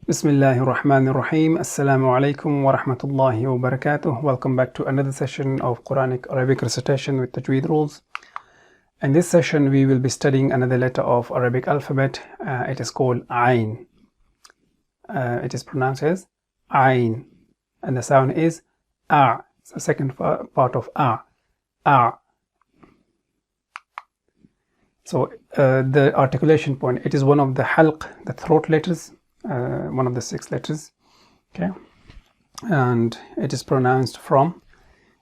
Bismillahir Rahmanir Rahim. Assalamu alaikum wa rahmatullahi wa barakatuh. Welcome back to another session of Qur'anic Arabic Recitation with Tajweed Rules. In this session, we will be studying another letter of Arabic alphabet. It is called Ain. It is pronounced as Ain, and the sound is A. It's the second part of A. A. So the articulation point, it is one of the halq, the throat letters. One of the 6 letters, okay, and it is pronounced from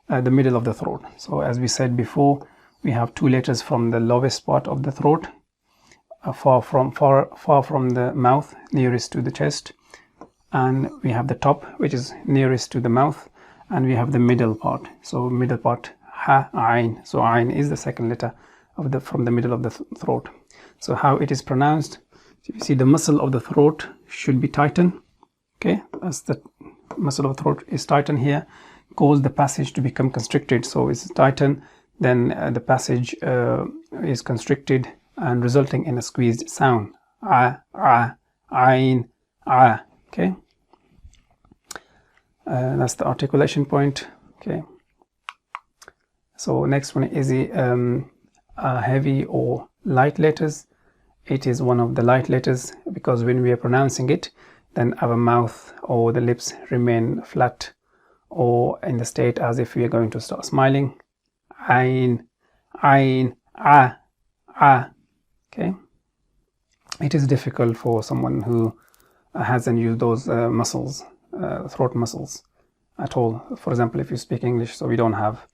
the middle of the throat. So as we said before, we have 2 letters from the lowest part of the throat, far from the mouth, nearest to the chest, and we have the top, which is nearest to the mouth, and we have the middle part. So middle part, ha, ain. So ain is the second letter of from the middle of the throat. So how it is pronounced? So you see the muscle of the throat should be tightened, okay, as the muscle of the throat is tightened here, cause the passage to become constricted. So it's tightened, then the passage is constricted and resulting in a squeezed sound. Ain, okay. That's the articulation point, okay. So next one is the heavy or light letters. It is one of the light letters because when we are pronouncing it, then our mouth or the lips remain flat or in the state as if we are going to start smiling. Ain, ain, okay. It is difficult for someone who hasn't used those muscles, throat muscles at all. For example, if you speak English, so we don't have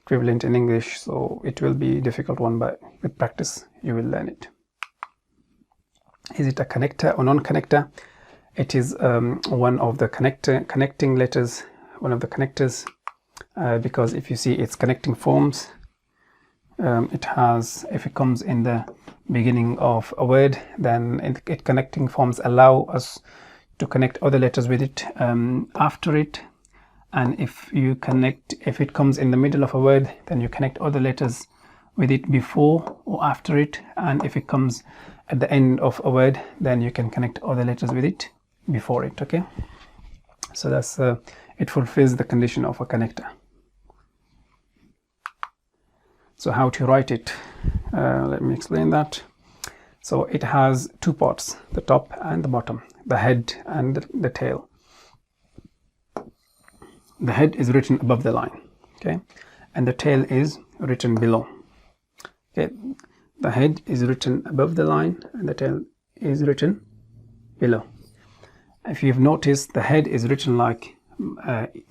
equivalent in English, so it will be a difficult one, but with practice you will learn it. Is it a connector or non-connector? It is one of the connecting letters, one of the connectors, because if you see its connecting forms, it has, if it comes in the beginning of a word, then its connecting forms allow us to connect other letters with it after it. And if it comes in the middle of a word, then you connect other letters with it before or after it. And if it comes at the end of a word, then you can connect other letters with it before it, okay. So that's it fulfills the condition of a connector. So how to write it, let me explain that. So it has 2 parts, the top and the bottom, the head and the tail. The head is written above the line, okay, and the tail is written below, okay. The head is written above the line and the tail is written below. If you've noticed, the head is written like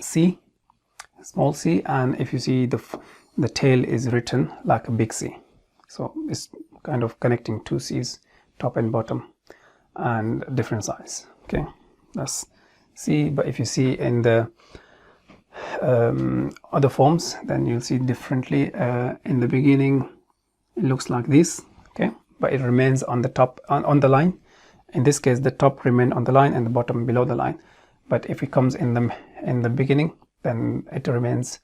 C, small c, and if you see the tail is written like a big C. So it's kind of connecting 2 C's, top and bottom, and different size, okay. That's C, but if you see in the other forms, then you'll see differently. In the beginning it looks like this, okay, but it remains on the top, on the line. In this case, the top remain on the line and the bottom below the line. But if it comes in the beginning, then it remains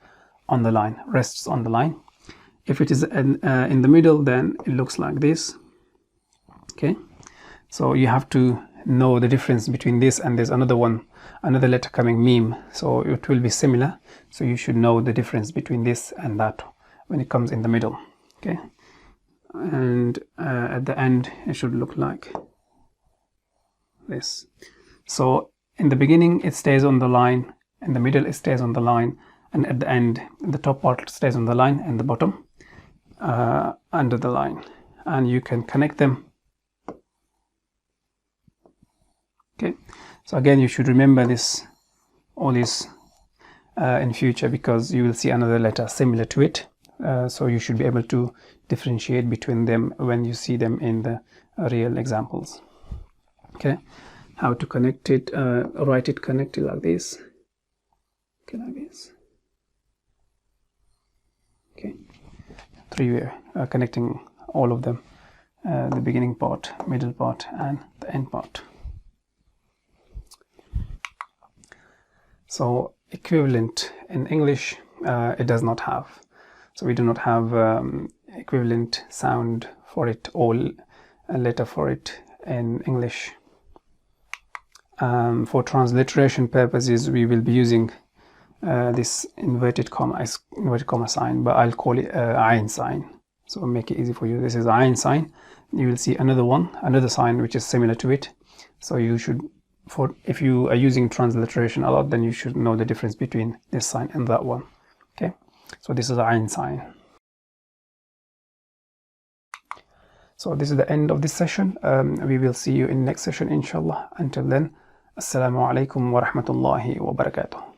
on the line, rests on the line. If it is in the middle, then it looks like this, okay. So you have to know the difference between this and there's another one, another letter coming, meme, so it will be similar. So you should know the difference between this and that when it comes in the middle, okay. And at the end it should look like this. So in the beginning it stays on the line, in the middle it stays on the line, and at the end the top part stays on the line and the bottom under the line, and you can connect them, okay. So again, you should remember this, all this in future, because you will see another letter similar to it. So you should be able to differentiate between them when you see them in the real examples, okay. How to connect it, write it, connect it like this, okay, like this, okay. 3-way connecting all of them, the beginning part, middle part, and the end part. So equivalent in English, it does not have. So we do not have equivalent sound for it, or a letter for it in English. For transliteration purposes, we will be using this inverted comma sign, but I'll call it ayn sign, so make it easy for you. This is ayn sign. You will see another sign which is similar to it. So you should, if you are using transliteration a lot, then you should know the difference between this sign and that one. Okay, so this is ayn sign. So this is the end of this session. We will see you in next session, inshallah. Until then, assalamu alaikum wa rahmatullahi wa barakatuh.